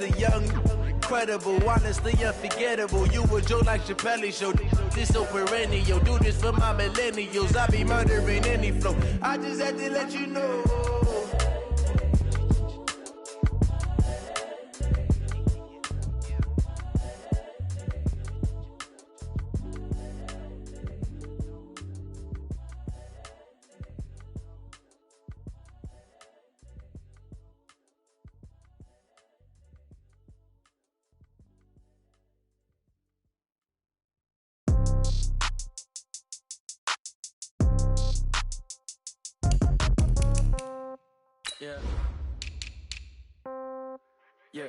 the young, incredible, honestly unforgettable. You a joke like Chappelle Show. This so perennial. Do this for my millennials. I be murdering any flow. I just had to let you know. Yeah. Yeah.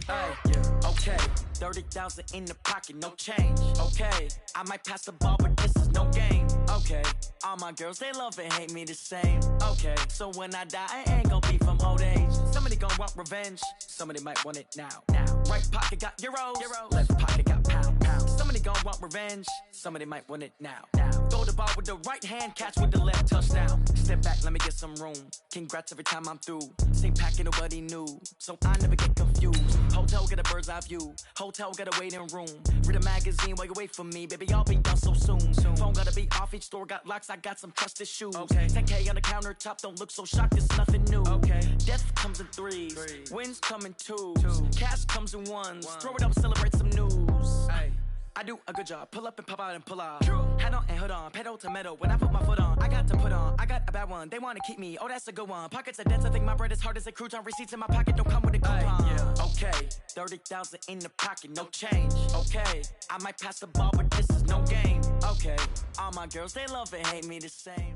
Hey, yeah. Okay. 30,000 in the pocket, no change. Okay. I might pass the ball, but this is no game. Okay. All my girls, they love and hate me the same. Okay. So when I die, I ain't gonna be from old age. Somebody gonna want revenge. Somebody might want it now. Right pocket got euros. Left pocket got pound. Somebody gonna want revenge. Somebody might want it now. Throw the ball with the right hand, catch with the left, touchdown. Step back, let me get some room. Congrats every time I'm through. Same packet, nobody knew, so I never get confused. Hotel get a bird's eye view. Hotel got a waiting room. Read a magazine while you wait for me, baby. I'll be done so soon. Phone gotta be off. Each store got locks. I got some trusted shoes. 10K on the countertop. Don't look so shocked. It's nothing new. Death comes in threes. Wins come in twos. Cash comes in ones. Throw it up, celebrate some news. I do a good job. Pull up and pop out and pull out. Head on and hood on. Pedal to metal. When I put my foot on, I got to put on. I got a bad one. They want to keep me. Oh, that's a good one. Pockets are dense. I think my bread is hard as a crouton. Receipts in my pocket don't come with a coupon. Okay. 30,000 in the pocket. No change. Okay. I might pass the ball, but this is no game. Okay. All my girls, they love and hate me the same.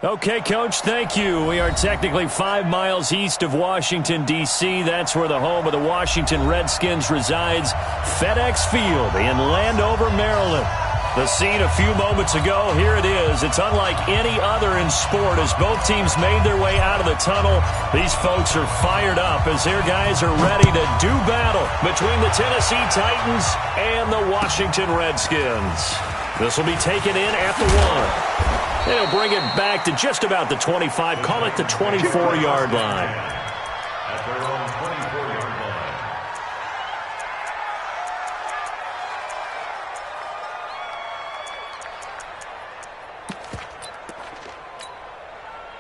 Okay, Coach, thank you. We are technically 5 miles east of Washington, D.C. That's where the home of the Washington Redskins resides, FedEx Field in Landover, Maryland. The scene a few moments ago, here it is. It's unlike any other in sport as both teams made their way out of the tunnel. These folks are fired up as their guys are ready to do battle between the Tennessee Titans and the Washington Redskins. This will be taken in at the 1. They'll bring it back to just about the 25. Call it the 24-yard line. At their own 24-yard line.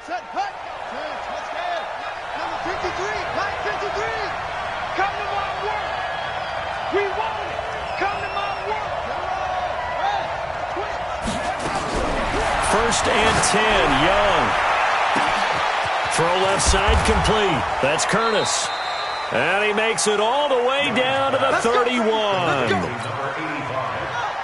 Set, hut. Let's get it. Number 53, line 53. Come to my work. We want it. Come to my work. First and 10, Young. Throw left side complete. That's Curtis. And he makes it all the way down to the 31.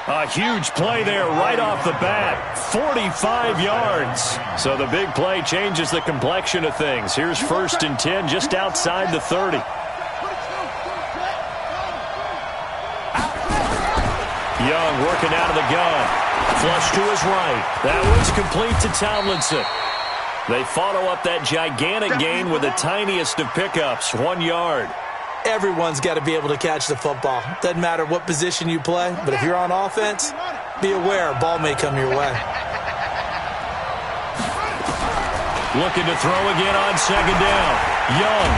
A huge play there right off the bat. 45 yards. So the big play changes the complexion of things. Here's first and 10 just outside the 30. Young working out of the gun. Flush to his right. That one's complete to Tomlinson. They follow up that gigantic gain with the tiniest of pickups, 1 yard. Everyone's got to be able to catch the football. Doesn't matter what position you play, but if you're on offense, be aware a ball may come your way. Looking to throw again on second down. Young.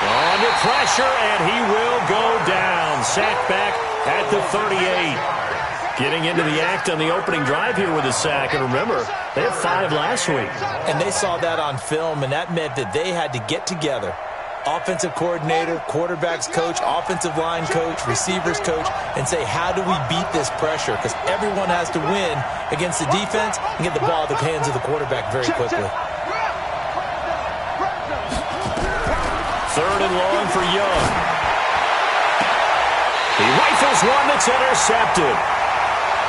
Under pressure, and he will go down. Sacked back at the 38. Getting into the act on the opening drive here with a sack. And remember, they had 5 last week. And they saw that on film, and that meant that they had to get together. Offensive coordinator, quarterback's coach, offensive line coach, receivers coach, and say, how do we beat this pressure? Because everyone has to win against the defense and get the ball at the hands of the quarterback very quickly. Third and long for Young. He rifles one that's intercepted.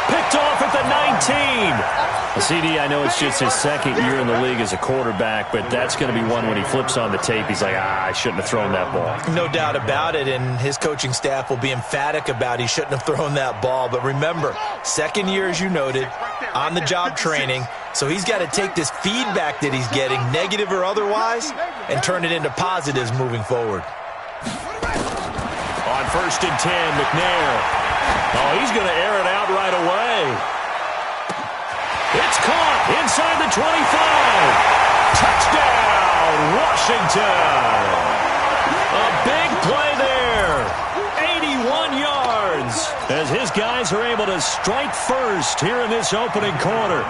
Picked off at the 19. CD, I know it's just his second year in the league as a quarterback, but that's going to be one when he flips on the tape. He's like, I shouldn't have thrown that ball. No doubt about it, and his coaching staff will be emphatic about he shouldn't have thrown that ball. But remember, second year, as you noted, on-the-job training, so he's got to take this feedback that he's getting, negative or otherwise, and turn it into positives moving forward. On first and 10, McNair. Oh, he's going to air it out right away. It's caught inside the 25. Touchdown, Washington. A big play there. 81 yards as his guys are able to strike first here in this opening quarter.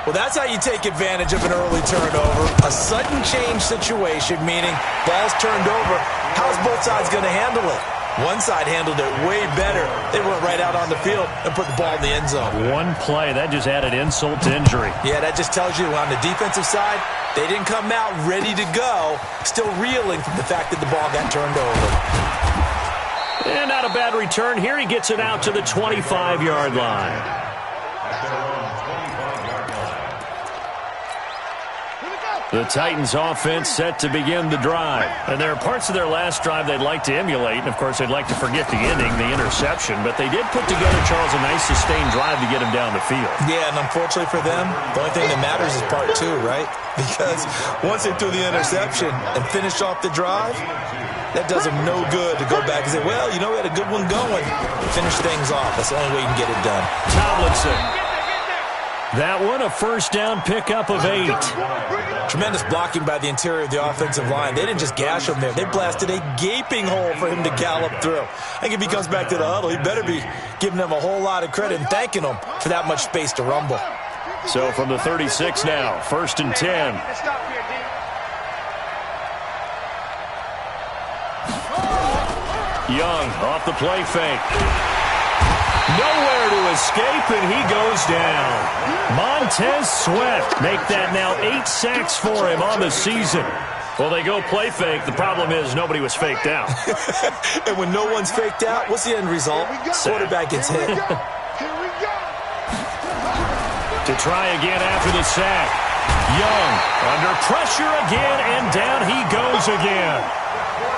Well, that's how you take advantage of an early turnover. A sudden change situation, meaning ball's turned over. How's both sides going to handle it? One side handled it way better. They went right out on the field and put the ball in the end zone. One play, that just added insult to injury. Yeah, that just tells you on the defensive side, they didn't come out ready to go, still reeling from the fact that the ball got turned over. And not a bad return here. He gets it out to the 25-yard line. The Titans offense set to begin the drive. And there are parts of their last drive they'd like to emulate. And, of course, they'd like to forget the ending, the interception. But they did put together, Charles, a nice sustained drive to get him down the field. Yeah, and unfortunately for them, the only thing that matters is part two, right? Because once they threw the interception and finished off the drive, that does them no good to go back and say, well, you know, we had a good one going. Finish things off. That's the only way you can get it done. Tomlinson. That one, a first down pickup of 8. Tremendous blocking by the interior of the offensive line. They didn't just gash him there. They blasted a gaping hole for him to gallop through. I think if he comes back to the huddle, he better be giving them a whole lot of credit and thanking them for that much space to rumble. So from the 36 now, 1st and 10. Young off the play fake. Nowhere to escape, and he goes down. Montez Sweat make that now 8 sacks for him on the season. Well, they go play fake. The problem is nobody was faked out. And when no one's faked out, what's the end result? Quarterback gets hit. To try again after the sack. Young under pressure again, and down he goes again.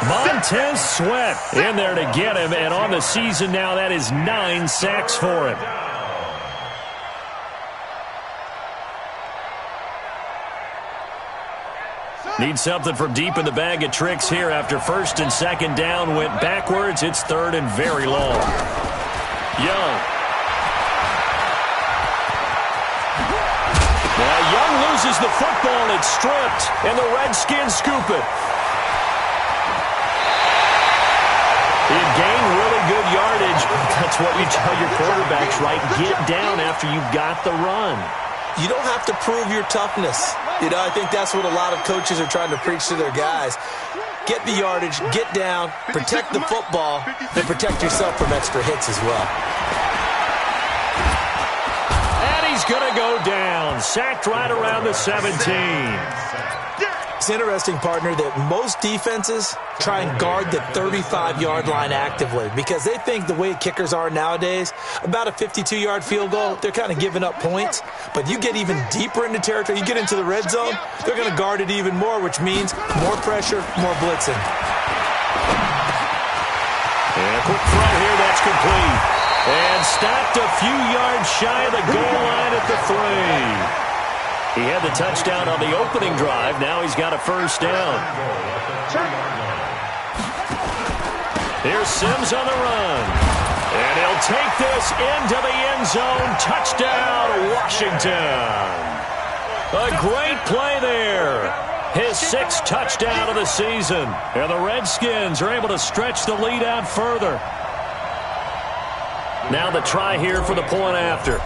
Montez Sweat in there to get him, and on the season now, that is 9 sacks for him. Need something from deep in the bag of tricks here after 1st and 2nd down went backwards. It's 3rd and very long. Young. Now Young loses the football. It's stripped, and the Redskins scoop it. He gained really good yardage. That's what you tell your quarterbacks, right? Get down after you've got the run. You don't have to prove your toughness. You know, I think that's what a lot of coaches are trying to preach to their guys. Get the yardage, get down, protect the football, and protect yourself from extra hits as well. And he's going to go down. Sacked right around the 17. It's interesting, partner, that most defenses try and guard the 35-yard line actively because they think the way kickers are nowadays, about a 52-yard field goal, they're kind of giving up points. But you get even deeper into territory, you get into the red zone, they're going to guard it even more, which means more pressure, more blitzing. And a quick throw here, that's complete. And stopped a few yards shy of the goal line at the 3. He had the touchdown on the opening drive. Now he's got a first down. Here's Sims on the run. And he'll take this into the end zone. Touchdown, Washington. A great play there. His 6th touchdown of the season. And the Redskins are able to stretch the lead out further. Now the try here for the point after.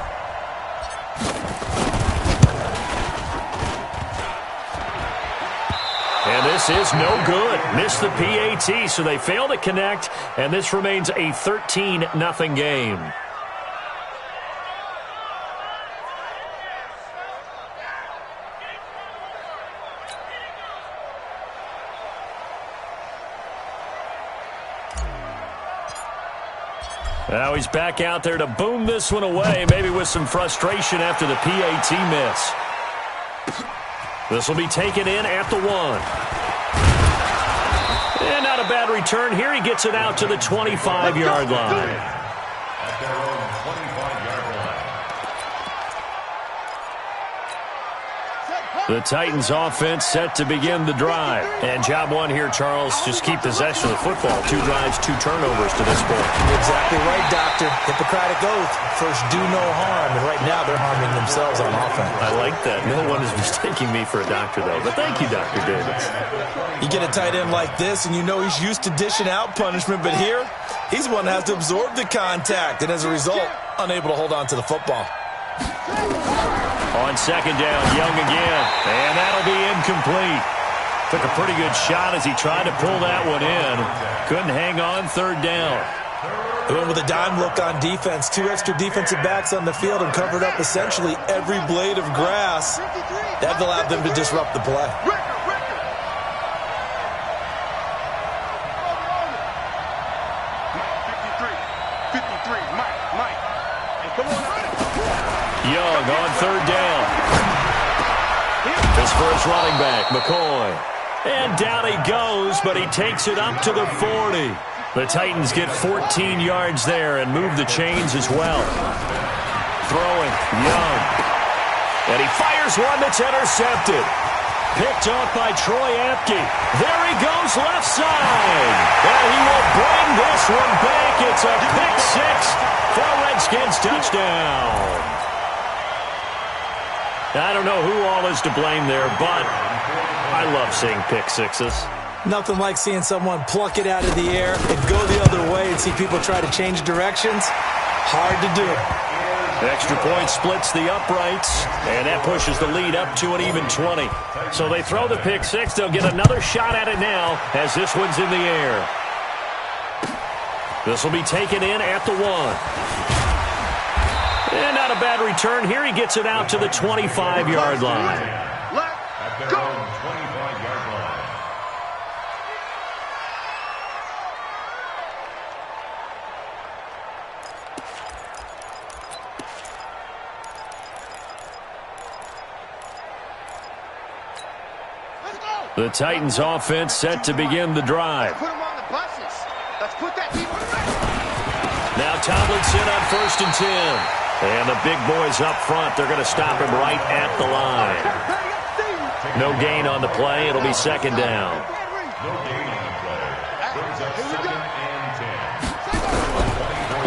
And this is no good. Missed the PAT, so they fail to connect, and this remains a 13-0 game. Now he's back out there to boom this one away, maybe with some frustration after the PAT miss. This will be taken in at the 1. And not a bad return here. He gets it out to the 25-yard line. At their own 25-yard line. The Titans offense set to begin the drive. And job one here, Charles, just keep possession of the football. 2 drives, 2 turnovers to this point. Exactly right, Doctor. Hippocratic oath. First, do no harm. And right now, they're harming themselves on offense. I like that. No one is mistaking me for a doctor, though. But thank you, Dr. Davis. You get a tight end like this, and you know he's used to dishing out punishment. But here, he's one that has to absorb the contact. And as a result, unable to hold on to the football. On second down, Young again. And that'll be incomplete. Took a pretty good shot as he tried to pull that one in. Couldn't hang on third down. They went with a dime look on defense. 2 extra defensive backs on the field and covered up essentially every blade of grass. That allowed them to disrupt the play. Young on third down. His first running back, McCoy. And down he goes, but he takes it up to the 40. The Titans get 14 yards there and move the chains as well. Throwing, Young. And he fires one that's intercepted. Picked off by Troy Apke. There he goes, left side. And he will bring this one back. It's a pick 6 for a Redskins touchdown. I don't know who all is to blame there, but I love seeing pick sixes. Nothing like seeing someone pluck it out of the air and go the other way and see people try to change directions. Hard to do. Extra point splits the uprights, and that pushes the lead up to an even 20. So they throw the pick six. They'll get another shot at it now as this one's in the air. This will be taken in at the 1. And not a bad return here. He gets it out to the 25-yard line. At their own 25-yard line. The Titans offense set to begin the drive. Put them on the buses. Let's put that people. Now Tomlinson on 1st and 10. And the big boys up front, they're going to stop him right at the line. No gain on the play. It'll be second down. No gain on the play. Brings up 2nd and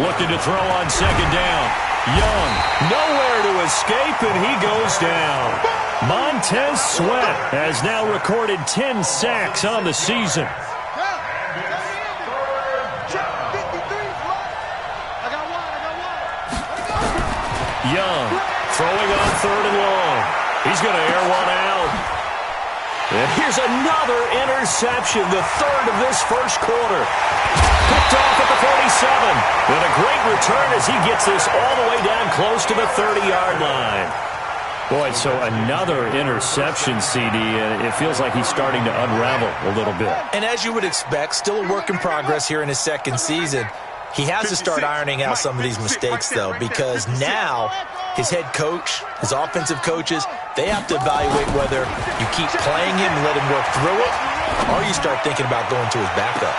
10. Looking to throw on second down. Young, nowhere to escape, and he goes down. Montez Sweat has now recorded 10 sacks on the season. Young throwing on 3rd and long. He's going to air one out. And here's another interception, the 3rd of this first quarter. Picked off at the 47. And a great return as he gets this all the way down close to the 30-yard line. Boy, so another interception, CD, and it feels like he's starting to unravel a little bit. And as you would expect, still a work in progress here in his 2nd season. He has to start ironing out some of these mistakes, though, because now his head coach, his offensive coaches, they have to evaluate whether you keep playing him and let him work through it, or you start thinking about going to his backup.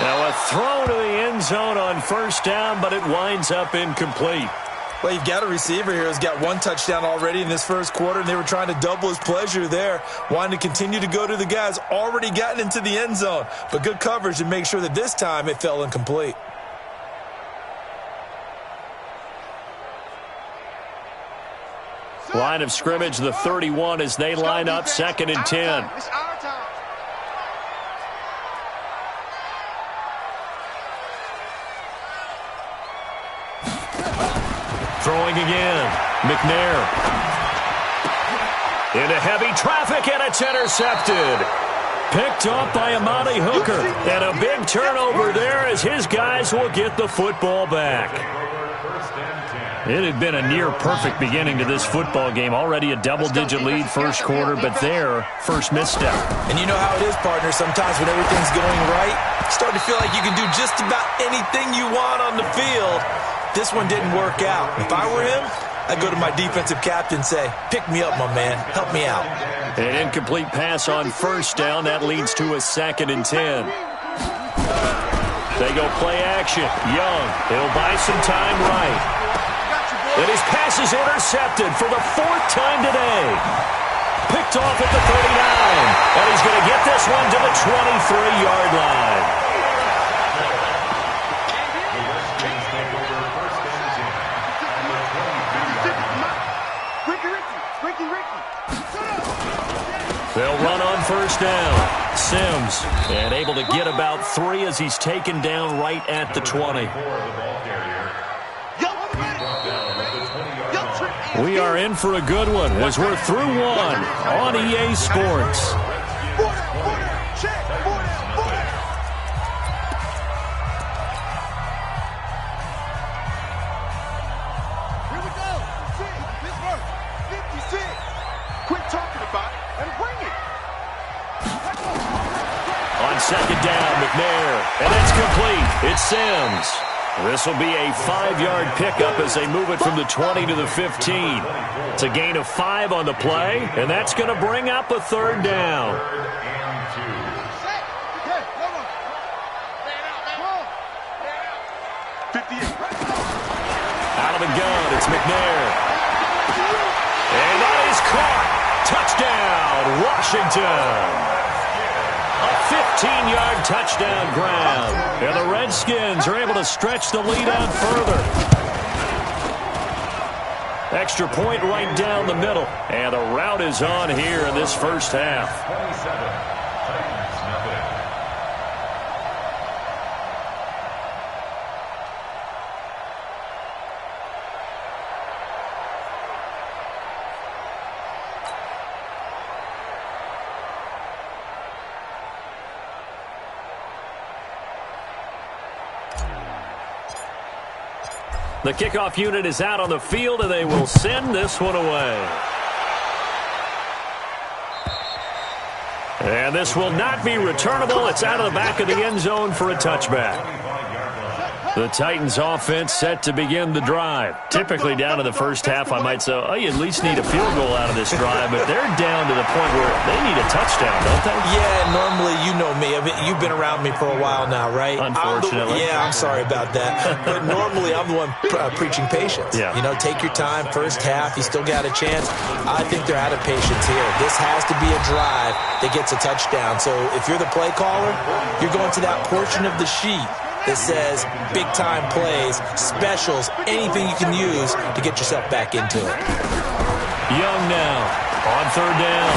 Now a throw to the end zone on 1st down, but it winds up incomplete. Well, you've got a receiver here who's got 1 touchdown already in this first quarter, and they were trying to double his pleasure there, wanting to continue to go to the guys already gotten into the end zone. But good coverage to make sure that this time it fell incomplete. Line of scrimmage, the 31, as they line up 2nd and 10. It's our time. Throwing again. McNair. Into heavy traffic, and it's intercepted. Picked off by Amani Hooker. And a big turnover there as his guys will get the football back. It had been a near-perfect beginning to this football game. Already a double-digit lead first quarter, but their first misstep. And you know how it is, partner. Sometimes when everything's going right, you start to feel like you can do just about anything you want on the field. This one didn't work out. If I were him, I'd go to my defensive captain and say, pick me up, my man. Help me out. An incomplete pass on 1st down. That leads to a 2nd and 10. They go play action. Young, he'll buy some time right. And his pass is intercepted for the 4th time today. picked off at the 39. And he's going to get this one to the 23-yard line. They'll run on first down. Sims, and able to get about 3 as he's taken down right at the 20. We are in for a good one as we're through one on EA Sports. On second down, McNair, and it's complete. It's Sims. This will be a 5-yard pickup as they move it from the 20 to the 15. It's a gain of 5 on the play, and that's going to bring up a third down. Out of the gun, it's McNair. And that is caught. Touchdown, Washington. A 15-yard touchdown grab. And the Redskins are able to stretch the lead out further. Extra point right down the middle. And the route is on here in this first half. 27. Titans, nothing. The kickoff unit is out on the field, and they will send this one away. And this will not be returnable. It's out of the back of the end zone for a touchback. The Titans offense set to begin the drive. Typically down to the first half, I might say, oh, you at least need a field goal out of this drive, but they're down to the point where they need a touchdown, don't they? Yeah, normally, you know me. I mean, you've been around me for a while now, right? Unfortunately. I'm sorry about that. But normally, I'm the one preaching patience. Yeah. You know, take your time. First half, you still got a chance. I think they're out of patience here. This has to be a drive that gets a touchdown. So if you're the play caller, you're going to that portion of the sheet that says big-time plays, specials, anything you can use to get yourself back into it. Young now on third down.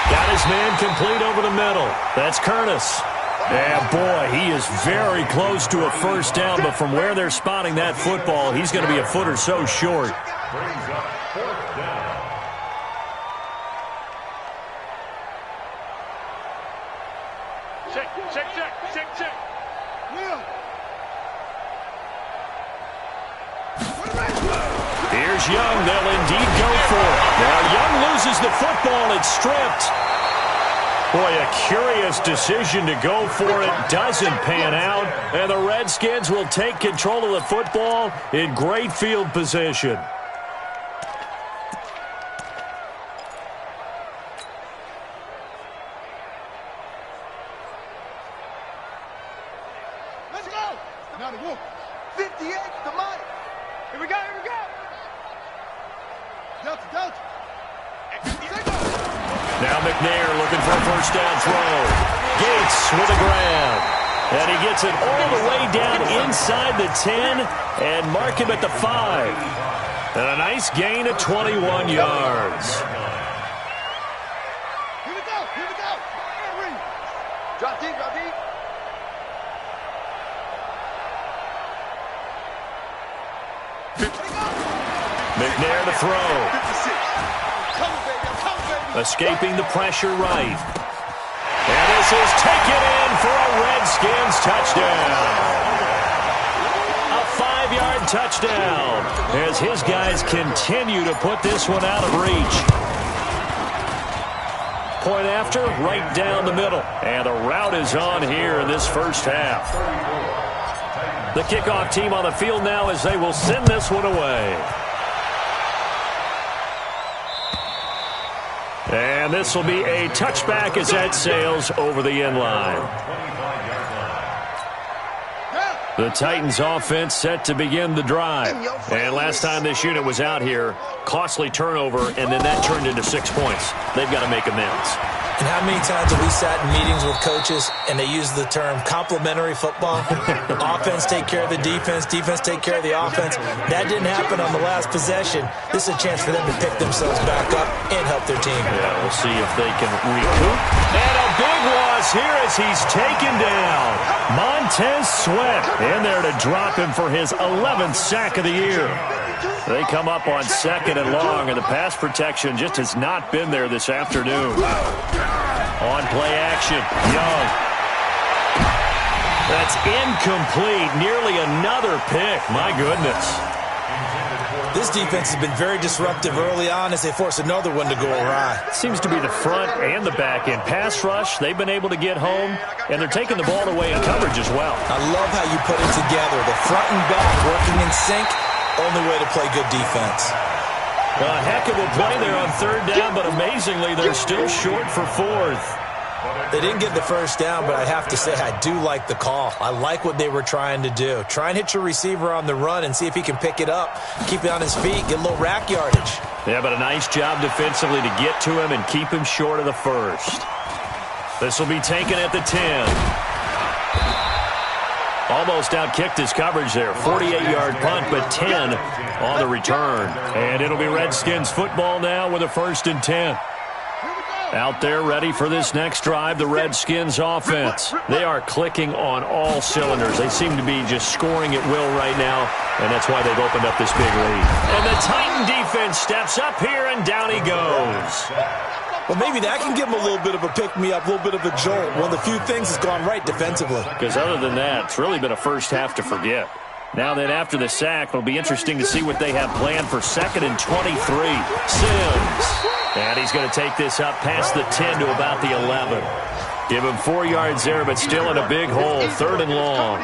Got his man complete over the middle. That's Curtis. And, boy, he is very close to a first down, but from where they're spotting that football, he's going to be a foot or so short. Brings up fourth down. Check. Here's Young. They'll indeed go for it. Now Young loses the football. It's stripped. Boy, a curious decision to go for it. Doesn't pan out. And the Redskins will take control of the football in great field position. Let's go. Now the wolf. 58, the money. Here we go. Delta. Now McNair looking for a first down throw. Gates with a grab. And he gets it all the way down inside the 10 and mark him at the 5. And a nice gain of 21 yards. Here we go. Drop deep. McNair to throw. 56. Come, baby. Escaping the pressure right. And this is taken in for a Redskins touchdown. A 5-yard touchdown as his guys continue to put this one out of reach. Point after, right down the middle. And the route is on here in this first half. The kickoff team on the field now as they will send this one away. And this will be a touchback as that sails over the end line. The The Titans offense set to begin the drive. And last time this unit was out here, costly turnover, and then that turned into 6 points. They've got to make amends. And how many times have we sat in meetings with coaches and they use the term complementary football? Offense take care of the defense, defense take care of the offense. That didn't happen on the last possession. This is a chance for them to pick themselves back up and help their team. Yeah, we'll see if they can recoup. And a big loss here as he's taken down. Montez Sweat in there to drop him for his 11th sack of the year. They come up on 2nd and long, and the pass protection just has not been there this afternoon. On play action, Young. That's incomplete. Nearly another pick. My goodness. This defense has been very disruptive early on as they force another one to go awry. Seems to be the front and the back end. Pass rush, they've been able to get home, and they're taking the ball away in coverage as well. I love how you put it together. The front and back working in sync. Only way to play good defense. A heck of a play there on 3rd down, but amazingly, they're still short for 4th. They didn't get the first down, but I have to say I do like the call. I like what they were trying to do. Try and hit your receiver on the run and see if he can pick it up, keep it on his feet, get a little rack yardage. Yeah, but a nice job defensively to get to him and keep him short of the first. This will be taken at the 10. Almost outkicked his coverage there. 48-yard punt, but 10 on the return. And it'll be Redskins football now with a 1st and 10. Out there ready for this next drive, the Redskins offense. They are clicking on all cylinders. They seem to be just scoring at will right now, and that's why they've opened up this big lead. And the Titan defense steps up here, and down he goes. Well, maybe that can give him a little bit of a pick-me-up, a little bit of a jolt. One of the few things that's gone right defensively. Because other than that, it's really been a first half to forget. Now then, after the sack, it'll be interesting to see what they have planned for 2nd and 23. Sims. And he's going to take this up past the 10 to about the 11. Give him 4 yards there, but still in a big hole. 3rd and long.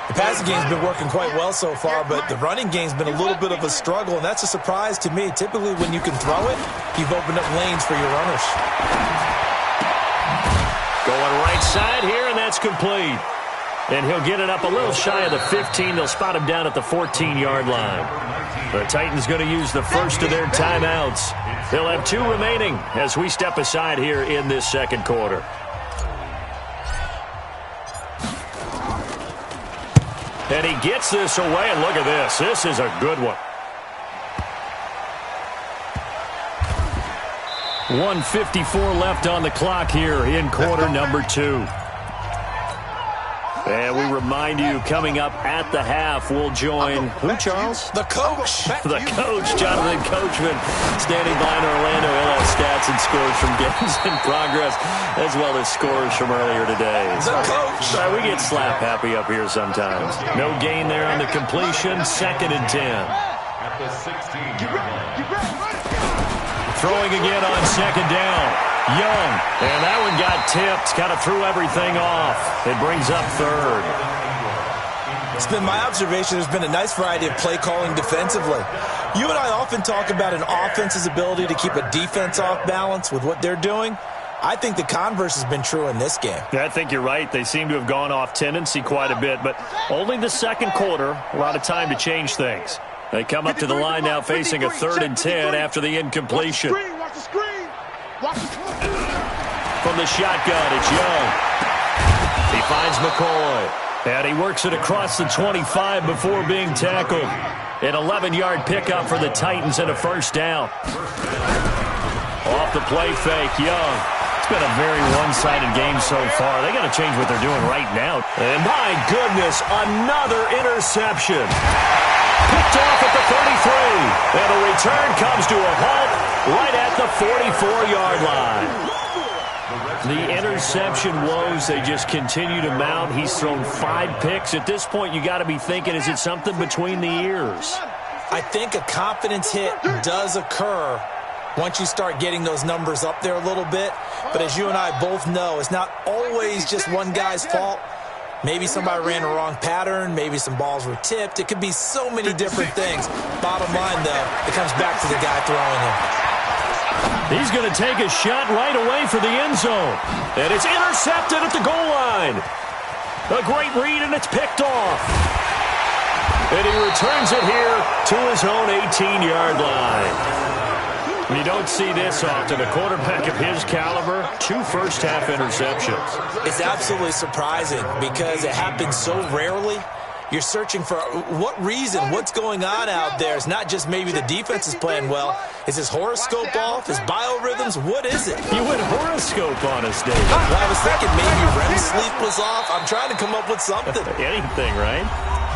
The passing game's been working quite well so far, but the running game's been a little bit of a struggle, and that's a surprise to me. Typically, when you can throw it, you've opened up lanes for your runners. Going right side here, and that's complete. And he'll get it up a little shy of the 15. They'll spot him down at the 14-yard line. The Titans going to use the first of their timeouts. They'll have 2 remaining as we step aside here in this 2nd quarter. And he gets this away, and look at this. This is a good one. 1:54 left on the clock here in quarter number 2. And we remind you, coming up at the half, we'll join, who, Charles? The coach. The coach, Jonathan Coachman, standing by in Orlando. He'll have stats and scores from games in progress, as well as scores from earlier today. The coach. Sorry, we get slap happy up here sometimes. No gain there on the completion. 2nd and 10. At the 16-yard line. Throwing again on 2nd down. Young, and that one got tipped, kind of threw everything off. It brings up 3rd. It's been my observation there's been a nice variety of play calling defensively. You and I often talk about an offense's ability to keep a defense off balance with what they're doing. I think the converse has been true in this game. Yeah, I think you're right. They seem to have gone off tendency quite a bit, but only the 2nd quarter, a lot of time to change things. They come up to the line now facing a 3rd and 10 after the incompletion. Watch the screen. From the shotgun, it's Young. He finds McCoy. And he works it across the 25 before being tackled. An 11-yard pickup for the Titans and a 1st down. Off the play fake, Young. It's been a very one-sided game so far. They got to change what they're doing right now. And my goodness, another interception. Picked off at the 33. And the return comes to a halt right at the 44-yard line. The interception woes, they just continue to mount. He's thrown 5 picks. At this point, you got to be thinking, is it something between the ears? I think a confidence hit does occur once you start getting those numbers up there a little bit. But as you and I both know, it's not always just one guy's fault. Maybe somebody ran a wrong pattern. Maybe some balls were tipped. It could be so many different things. Bottom line, though, it comes back to the guy throwing him. He's going to take a shot right away for the end zone. And it's intercepted at the goal line. A great read, and it's picked off. And he returns it here to his own 18-yard line. You don't see this often. A quarterback of his caliber, 2 first-half interceptions. It's absolutely surprising because it happens so rarely. You're searching for what reason, what's going on out there. It's not just maybe the defense is playing well. Is his horoscope off? His biorhythms? What is it? You went horoscope on us, David. Well, I was thinking maybe REM sleep was off. I'm trying to come up with something. Anything, right?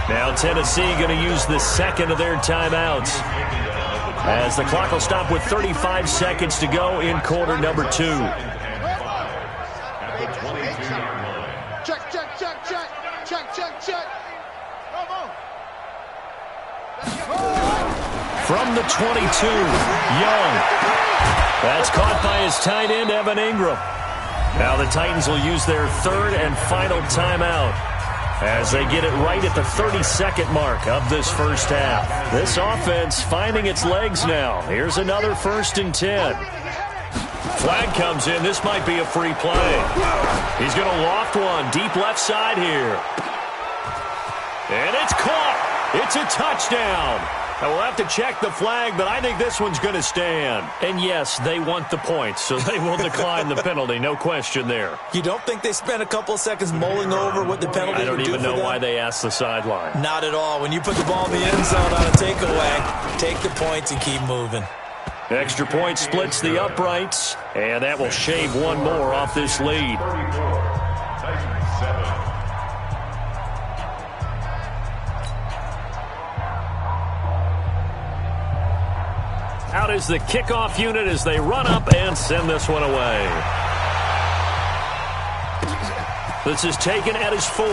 Now Tennessee going to use the second of their timeouts, as the clock will stop with 35 seconds to go in quarter number 2. Check, check, check, check. Check, check, check. From the 22, Young. That's caught by his tight end, Evan Ingram. Now the Titans will use their third and final timeout as they get it right at the 32nd mark of this first half. This offense finding its legs now. Here's another 1st and 10. Flag comes in. This might be a free play. He's going to loft one deep left side here. And it's caught. It's a touchdown. Now we'll have to check the flag, but I think this one's going to stand. And yes, they want the points, so they will decline the penalty. No question there. You don't think they spent a couple of seconds mulling over what the penalty would do for them? I don't even know why they asked the sideline. Not at all. When you put the ball in the end zone on a takeaway, take the points and keep moving. Extra point splits the uprights, and that will shave one more off this lead. Out is the kickoff unit as they run up and send this one away. This is taken at his 4.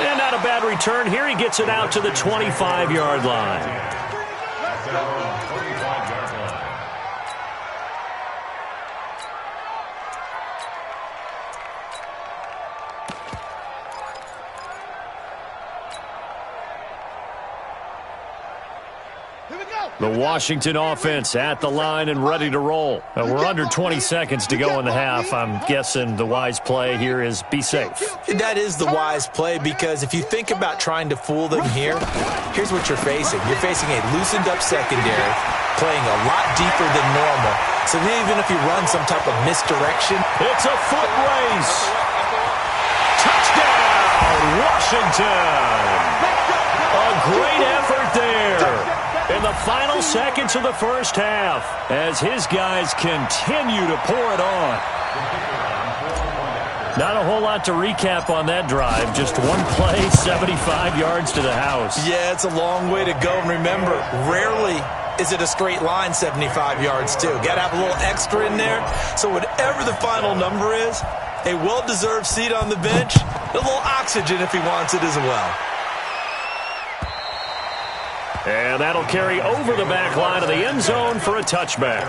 And not a bad return here. He gets it out to the 25-yard line. The Washington offense at the line and ready to roll. We're under 20 seconds to go in the half. I'm guessing the wise play here is be safe. That is the wise play, because if you think about trying to fool them here, here's what you're facing. You're facing a loosened up secondary, playing a lot deeper than normal. So even if you run some type of misdirection. It's a foot race. Touchdown, Washington. A great effort there in the final seconds of the first half as his guys continue to pour it on. Not a whole lot to recap on that drive. Just one play, 75 yards to the house. Yeah, it's a long way to go. And remember, rarely is it a straight line 75 yards, too. Got to have a little extra in there. So whatever the final number is, a well-deserved seat on the bench, a little oxygen if he wants it as well. And that'll carry over the back line of the end zone for a touchback.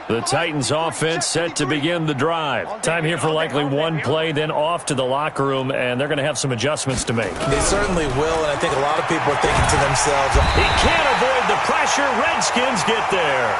The Titans offense set to begin the drive. Time here for likely one play, then off to the locker room, and they're going to have some adjustments to make. They certainly will, and I think a lot of people are thinking to themselves, he can't avoid the pressure. Redskins get there.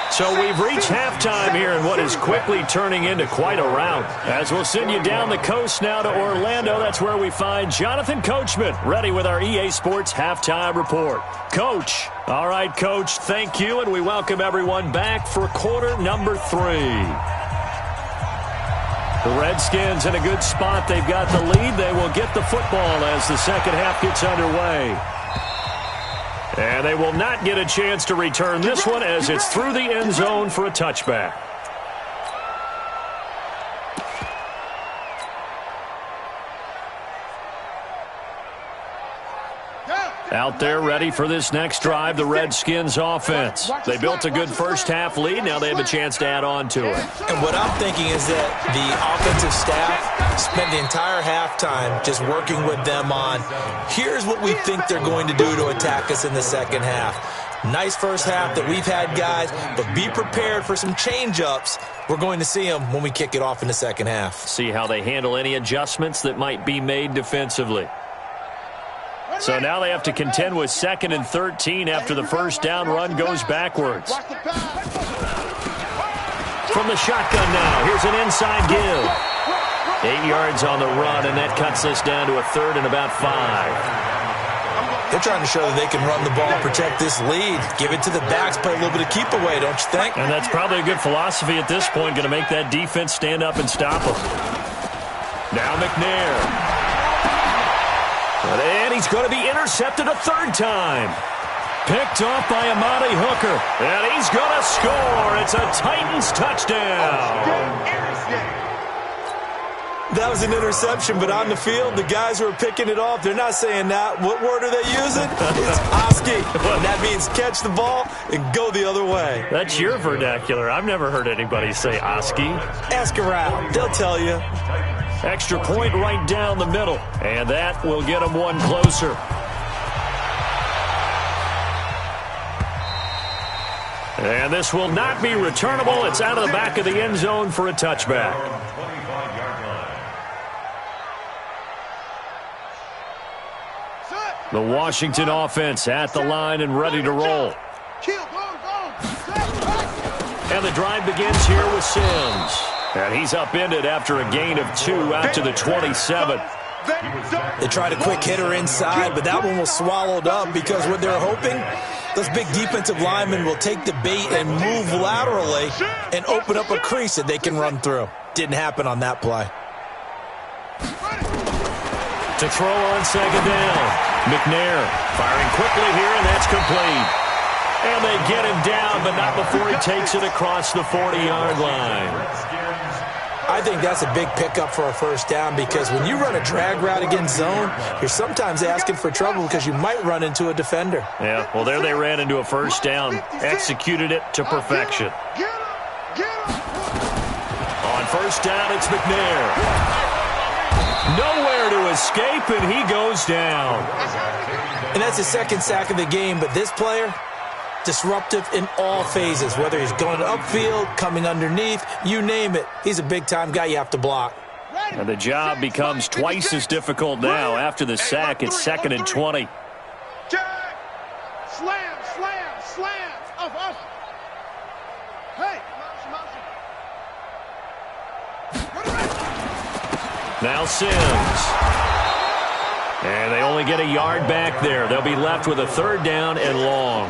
So we've reached halftime here in what is quickly turning into quite a rout. As we'll send you down the coast now to Orlando, that's where we find Jonathan Coachman, ready with our EA Sports Halftime Report. Coach. All right, Coach, thank you, and we welcome everyone back for quarter number 3. The Redskins in a good spot. They've got the lead. They will get the football as the second half gets underway. And they will not get a chance to return this one as it's through the end zone for a touchback. Out there ready for this next drive, the Redskins offense. They built a good first half lead. Now they have a chance to add on to it. And what I'm thinking is that the offensive staff spent the entire halftime just working with them on, here's what we think they're going to do to attack us in the second half. Nice first half that we've had, guys, but be prepared for some change-ups. We're going to see them when we kick it off in the second half. See how they handle any adjustments that might be made defensively. So now they have to contend with 2nd and 13 after the first down run goes backwards. From the shotgun now, here's an inside give. 8 yards on the run, and that cuts us down to a 3rd and about 5. They're trying to show that they can run the ball and protect this lead. Give it to the backs, play a little bit of keep away, don't you think? And that's probably a good philosophy at this point, going to make that defense stand up and stop them. Now McNair. And he's going to be intercepted a 3rd time. Picked off by Amani Hooker. And he's going to score. It's a Titans touchdown. That was an interception, but on the field, the guys who are picking it off, they're not saying that. What word are they using? It's Oski. And that means catch the ball and go the other way. That's your vernacular. I've never heard anybody say Oski. Ask around. They'll tell you. Extra point right down the middle. And that will get them one closer. And this will not be returnable. It's out of the back of the end zone for a touchback. The Washington offense at the line and ready to roll. And the drive begins here with Sims. And he's upended after a gain of 2 out to the 27. They tried a quick hitter inside, but that one was swallowed up because what they're hoping, those big defensive linemen will take the bait and move laterally and open up a crease that they can run through. Didn't happen on that play. To throw on 2nd down. McNair firing quickly here, and that's complete. And they get him down, but not before he takes it across the 40-yard line. I think that's a big pickup for a first down because when you run a drag route against zone, you're sometimes asking for trouble because you might run into a defender. Yeah, well, there they ran into a first down, executed it to perfection. On first down, it's McNair. Nowhere to escape, and he goes down. And that's his 2nd sack of the game, but this player, disruptive in all phases, whether he's going upfield, coming underneath, you name it. He's a big-time guy you have to block. And the job becomes twice as difficult now. After the sack, it's 2nd and 20. Slam, slam, slam. Up. Hey. Now Sims. And they only get a yard back there. They'll be left with a 3rd down and long.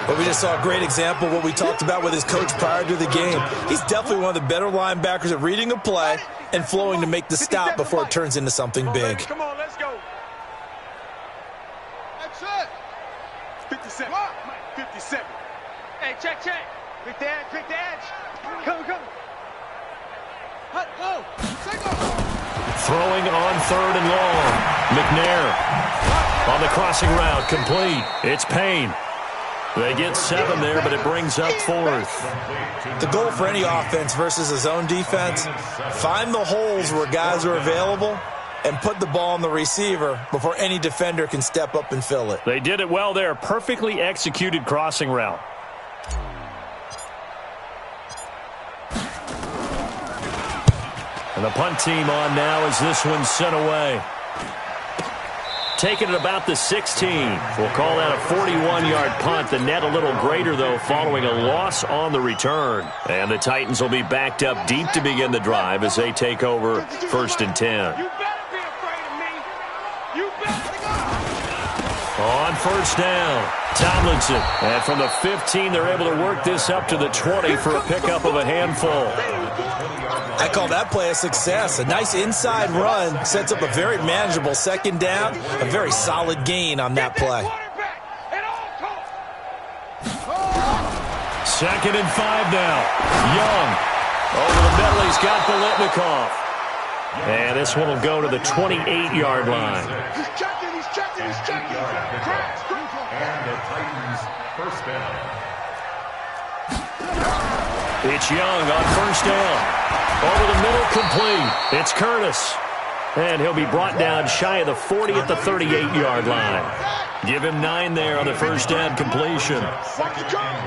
But we just saw a great example of what we talked about with his coach prior to the game. He's definitely one of the better linebackers at reading a play and flowing to make the stop before it turns into something big. Come on, let's go. That's it. 57. 57. Hey, check. Quick the edge. Come. Hut, go. Throwing on 3rd and long. McNair on the crossing route, complete. It's Payne. They get 7 there, but it brings up 4th. The goal for any offense versus a zone defense, find the holes where guys are available and put the ball on the receiver before any defender can step up and fill it. They did it well there. Perfectly executed crossing route. And the punt team on now as this one's sent away. Taking it about the 16. We'll call that a 41-yard punt. The net a little greater, though, following a loss on the return. And the Titans will be backed up deep to begin the drive as they take over 1st and 10. You better be afraid of me. You better go. On first down, Tomlinson. And from the 15, they're able to work this up to the 20 for a pickup of a handful. I call that play a success. A nice inside run sets up a very manageable 2nd down, a very solid gain on that play. 2nd and 5 now. Young over the middle. He's got Biletnikoff. And this one will go to the 28-yard line. He's checking. And the Titans first down. It's Young on first down. Over the middle, complete. It's Curtis. And he'll be brought down shy of the 40 at the 38-yard line. Give him 9 there on the first down completion.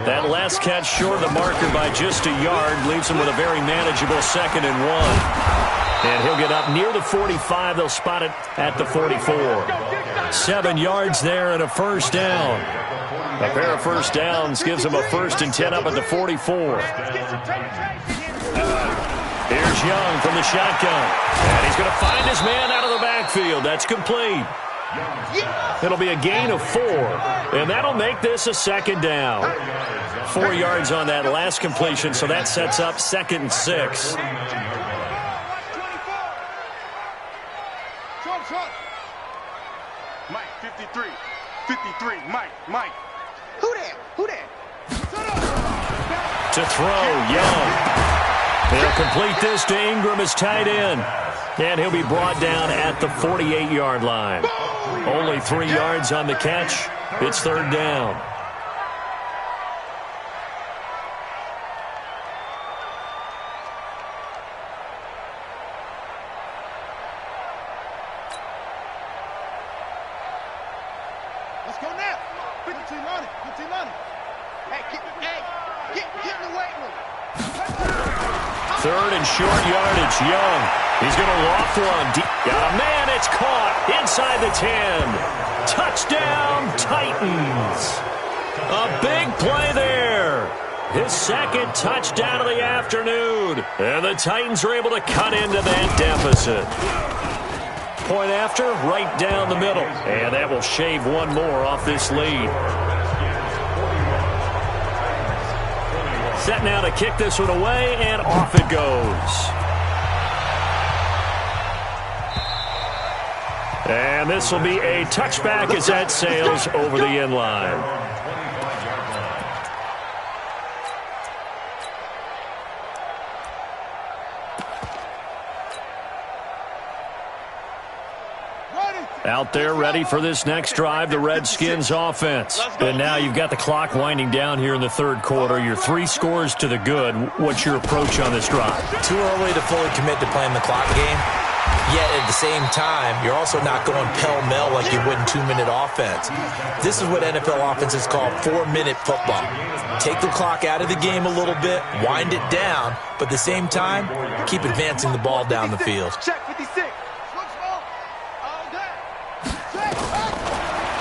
That last catch short of the marker by just a yard leaves him with a very manageable 2nd and 1. And he'll get up near the 45. They'll spot it at the 44. 7 yards there and a first down. A pair of first downs gives him a 1st and 10 up at the 44. Here's Young from the shotgun. And he's going to find his man out of the backfield. That's complete. It'll be a gain of 4. And that'll make this a 2nd down. 4 yards on that last completion, so that sets up 2nd and 6. Mike, 53. 53. Mike. Who there? To throw, Young. He'll complete this to Ingram as tight end. And he'll be brought down at the 48-yard line. Only 3 yards on the catch. It's 3rd down. Let's go now. 52 money. Hey, get in the weight room. 3rd and short yardage. Young. He's going to loft one. Got a man. It's caught inside the 10. Touchdown, Titans. A big play there. His 2nd touchdown of the afternoon. And the Titans are able to cut into that deficit. Point after, right down the middle. And that will shave 1 more off this lead. Set now to kick this one away, and off it goes. And this will be a touchback as that sails over the end line. Out there ready for this next drive, the Redskins offense. And now you've got the clock winding down here in the 3rd quarter. You're 3 scores to the good. What's your approach on this drive? Too early to fully commit to playing the clock game. Yet at the same time, you're also not going pell-mell like you would in 2-minute offense. This is what NFL offenses call 4-minute football. Take the clock out of the game a little bit, wind it down, but at the same time, keep advancing the ball down the field. Check 56.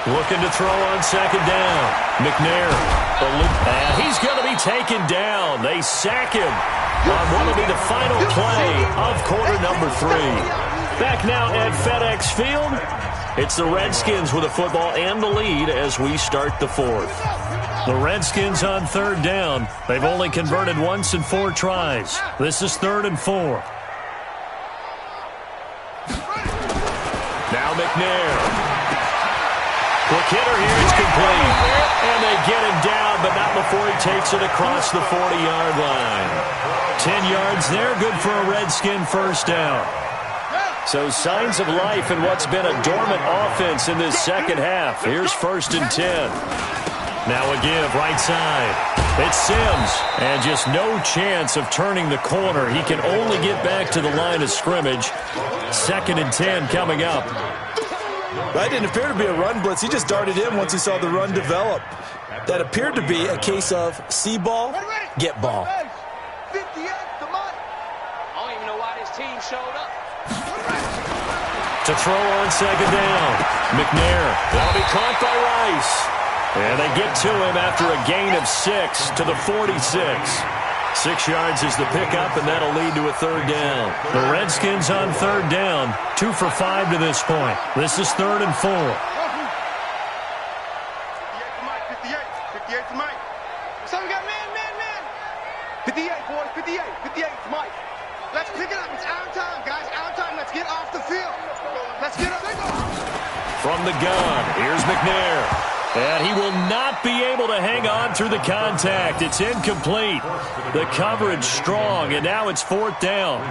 Looking to throw on 2nd down. McNair. And he's going to be taken down. They sack him on what will be the final play of quarter number 3. Back now at FedEx Field. It's the Redskins with the football and the lead as we start the 4th. The Redskins on 3rd down. They've only converted once in 4 tries. This is 3rd and 4. Now McNair. Quick hitter here, it's complete. And they get him down, but not before he takes it across the 40-yard line. 10 yards there, good for a Redskin first down. So signs of life in what's been a dormant offense in this 2nd half. Here's 1st and 10. Now a give, right side. It's Sims, and just no chance of turning the corner. He can only get back to the line of scrimmage. 2nd and 10 coming up. That didn't appear to be a run blitz. He just darted in once he saw the run develop. That appeared to be a case of see ball, get ball. 58 the money. I don't even know why this team showed up. To throw on 2nd down. McNair. That'll be caught by Rice. And they get to him after a gain of 6 to the 46. 6 yards is the pickup, and that'll lead to a 3rd down. The Redskins on 3rd down, 2 for 5 to this point. This is 3rd and 4. 58 to Mike, 58 to Mike. So we got man. 58, boys, 58 to Mike. Let's pick it up. It's our time, guys. Our time. Let's get off the field. Let's get up. From the gun, here's McNair. And he will not be able to hang on through the contact. It's incomplete. The coverage strong, and now it's 4th down.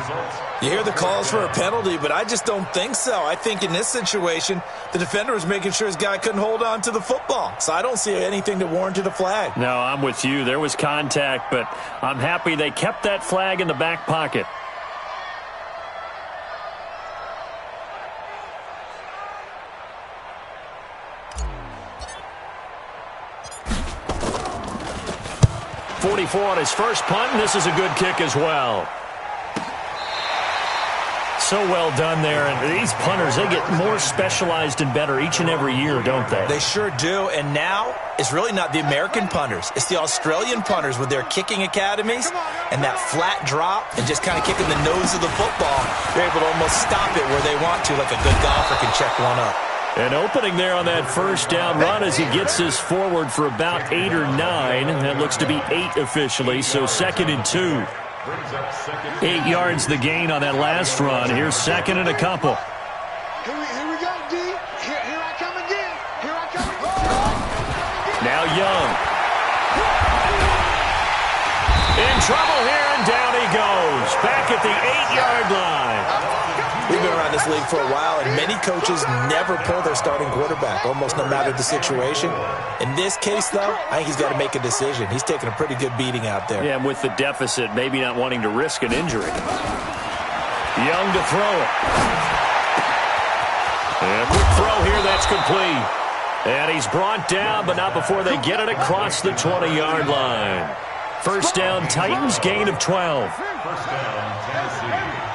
You hear the calls for a penalty, but I just don't think so. I think in this situation, the defender was making sure his guy couldn't hold on to the football. So I don't see anything that warranted a flag. No, I'm with you. There was contact, but I'm happy they kept that flag in the back pocket. 44 on his first punt, and this is a good kick as well. So well done there, and these punters, they get more specialized and better each and every year, don't they? They sure do, and now it's really not the American punters. It's the Australian punters with their kicking academies and that flat drop and just kind of kicking the nose of the football. They're able to almost stop it where they want to, like a good golfer can check one up. An opening there on that first down run as he gets this forward for about 8 or 9. That looks to be 8 officially, so 2nd and 2. 8 yards the gain on that last run. Here's 2nd and a couple. Here we go, D. Here I come again. Here I come again. Now Young. In trouble here, and down he goes. Back at the 8-yard line. We've been around this league for a while, and many coaches never pull their starting quarterback, almost no matter the situation. In this case, though, I think he's got to make a decision. He's taking a pretty good beating out there. Yeah, and with the deficit, maybe not wanting to risk an injury. Young to throw it. And quick throw here, that's complete. And he's brought down, but not before they get it across the 20-yard line. First down, Titans, gain of 12. First down, Tennessee.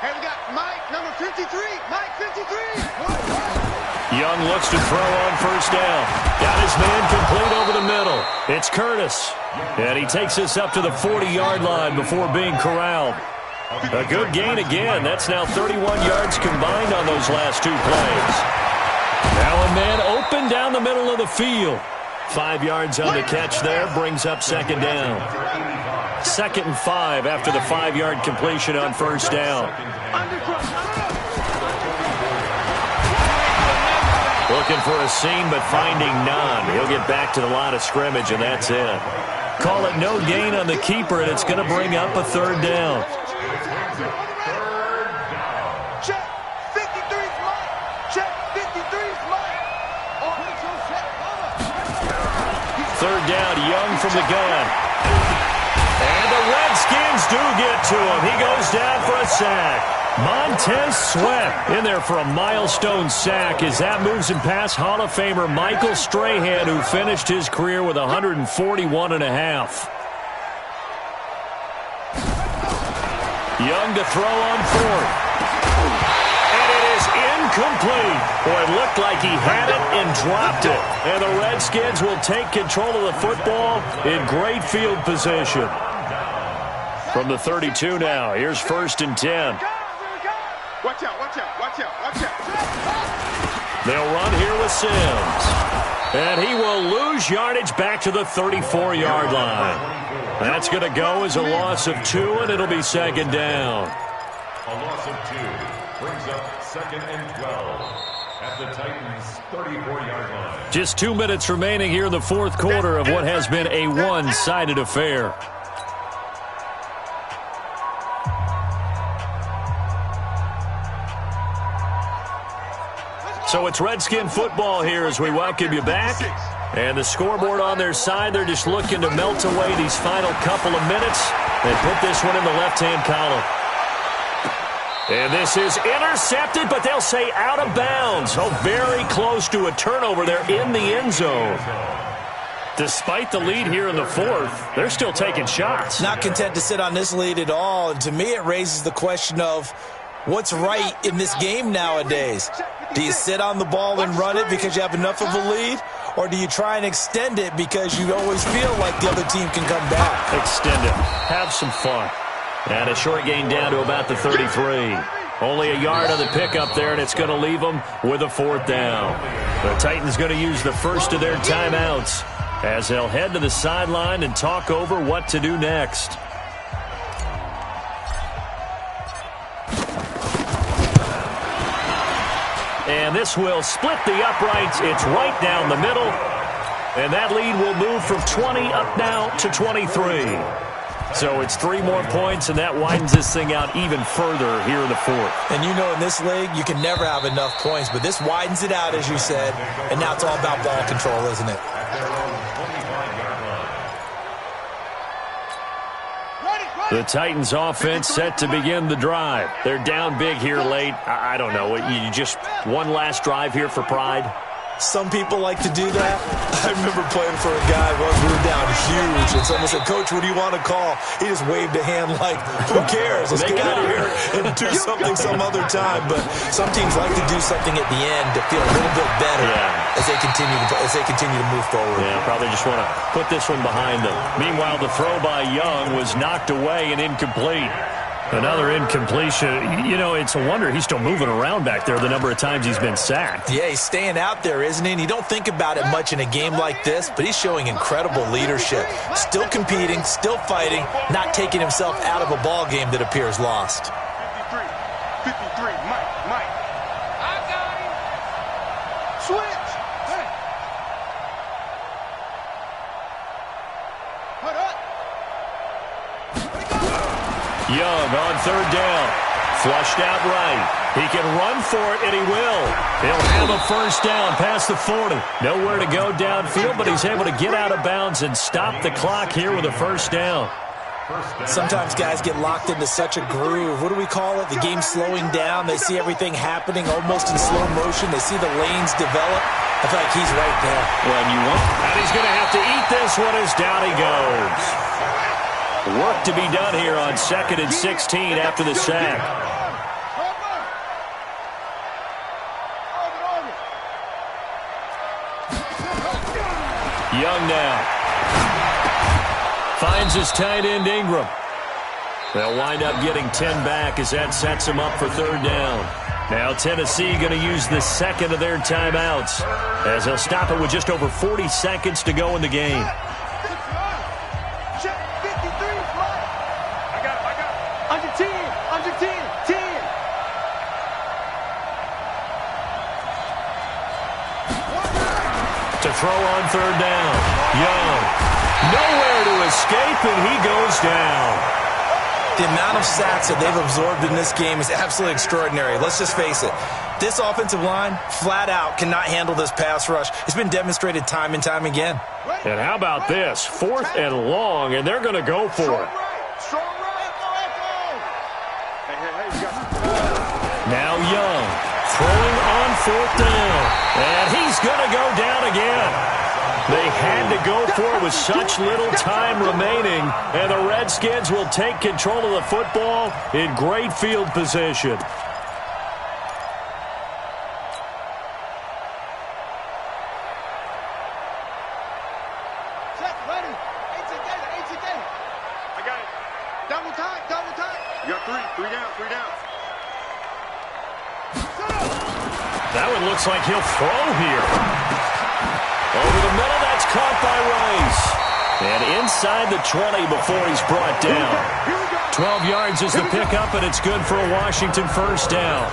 Hey, we got Mike, number 53. Mike, 53. Young looks to throw on first down. Got his man complete over the middle. It's Curtis. And he takes us up to the 40-yard line before being corralled. A good gain again. That's now 31 yards combined on those last 2 plays. Now a man open down the middle of the field. 5 yards on the catch there. Brings up 2nd down. 2nd and 5 after the 5-yard completion on first down. Looking for a seam, but finding none. He'll get back to the line of scrimmage, and that's it. Call it no gain on the keeper, and it's going to bring up a 3rd down. Check, 53's Mike. Check, 53's Mike. 3rd down, Young from the gun. And the Redskins do get to him. He goes down for a sack. Montez Sweat in there for a milestone sack as that moves him past Hall of Famer Michael Strahan, who finished his career with 141.5. Young to throw on 4th. And it is incomplete. Boy, it looked like he had it and dropped it. And the Redskins will take control of the football in great field position. From the 32 now, here's 1st and 10. Watch out, watch out, watch out, watch out. They'll run here with Sims. And he will lose yardage back to the 34-yard line. That's going to go as a loss of 2, and it'll be 2nd down. A loss of 2 brings up 2nd and 12 at the Titans' 34-yard line. Just 2 minutes remaining here in the 4th quarter of what has been a one-sided affair. So it's Redskin football here as we welcome you back. And the scoreboard on their side, they're just looking to melt away these final couple of minutes and put this one in the left-hand column. And this is intercepted, but they'll say out of bounds. So very close to a turnover there in the end zone. Despite the lead here in the 4th, they're still taking shots. Not content to sit on this lead at all. And to me, it raises the question of what's right in this game nowadays. Do you sit on the ball and run it because you have enough of a lead? Or do you try and extend it because you always feel like the other team can come back? Extend it. Have some fun. And a short gain down to about the 33. Only a yard on the pickup there, and it's going to leave them with a 4th down. The Titans going to use the first of their timeouts as they'll head to the sideline and talk over what to do next. And this will split the uprights. It's right down the middle. And that lead will move from 20 up now to 23. So it's 3 more points, and that widens this thing out even further here in the 4th. And you know in this league, you can never have enough points, but this widens it out, as you said, and now it's all about ball control, isn't it? The Titans offense set to begin the drive. They're down big here late. I don't know. You just one last drive here for pride? Some people like to do that. I remember playing for a guy once we were down huge, and someone said, "Coach, what do you want to call?" He just waved a hand like, "Who cares? Let's get out of here and do something some other time." But some teams like to do something at the end to feel a little bit better as they continue to move forward. Yeah, probably just want to put this one behind them. Meanwhile, the throw by Young was knocked away and incomplete. Another incompletion. You know, it's a wonder he's still moving around back there the number of times he's been sacked. Yeah, he's staying out there, isn't he? And you don't think about it much in a game like this, but he's showing incredible leadership. Still competing, still fighting, not taking himself out of a ball game that appears lost. 53, Mike. I got him. Switch. Hey. Put up. Young on third down. Flushed out right. He can run for it, and he will. He'll have a first down past the 40. Nowhere to go downfield, but he's able to get out of bounds and stop the clock here with a first down. Sometimes guys get locked into such a groove. What do we call it? The game's slowing down. They see everything happening almost in slow motion. They see the lanes develop. I feel like he's right there. And he's going to have to eat this one as down he goes. Work to be done here on 2nd and 16 after the sack. Young now. Finds his tight end Ingram. They'll wind up getting 10 back as that sets him up for third down. Now Tennessee going to use the second of their timeouts as they'll stop it with just over 40 seconds to go in the game. To throw on third down. Young. Nowhere to escape, and he goes down. The amount of sacks that they've absorbed in this game is absolutely extraordinary. Let's just face it. This offensive line, flat out, cannot handle this pass rush. It's been demonstrated time and time again. And how about this? 4th and long, and they're going to go for it. Now Young throwing on 4th down. And he's going to go down again. They had to go for it with such little time remaining, and the Redskins will take control of the football in great field position. I got it. Double time. You got three down. That one looks like he'll throw here. Over the middle, that's caught by Rice. And inside the 20 before he's brought down. 12 yards is the pickup, and it's good for a Washington first down.